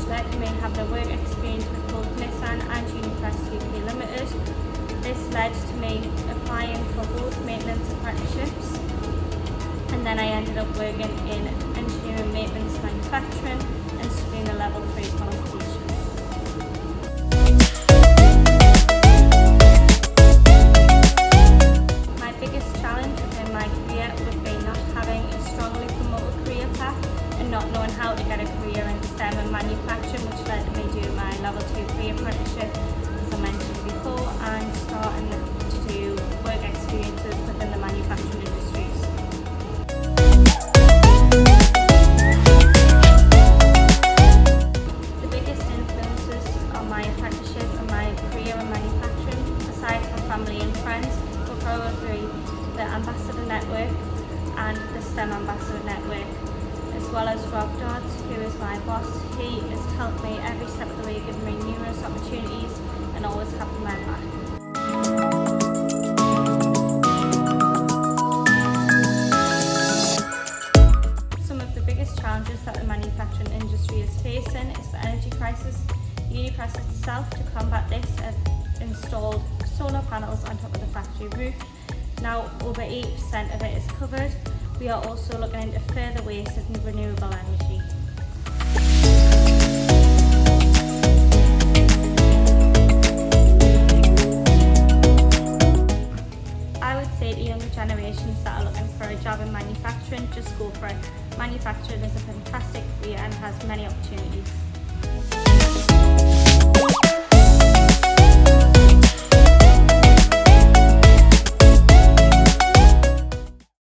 which led to me having a work experience with both Nissan and University UK Limited. This led to me applying for both maintenance apprenticeships, and then I ended up working in engineering maintenance manufacturing and studying a level 3 qualification. My biggest challenge within my career would be not having a strongly promoted career path and not knowing how to get a career in STEM and manufacturing, which led to me doing my level 2 pre-apprenticeship, as I mentioned before, and starting to do work experiences within the manufacturing industries. The biggest influences on my apprenticeship and my career in manufacturing, aside from family and friends, were probably the Ambassador Network and the STEM Ambassador Network, as well as Rob Dodds, who is my boss. He has helped me every step of the way, giving me numerous opportunities and always having my back. Some of the biggest challenges that the manufacturing industry is facing is the energy crisis. Unipress itself, to combat this, have installed solar panels on top of the factory roof. Now over 80% of it is covered. We are also looking into further ways of renewable energy. I would say to younger generations that are looking for a job in manufacturing, just go for it. Manufacturing is a fantastic career and has many opportunities.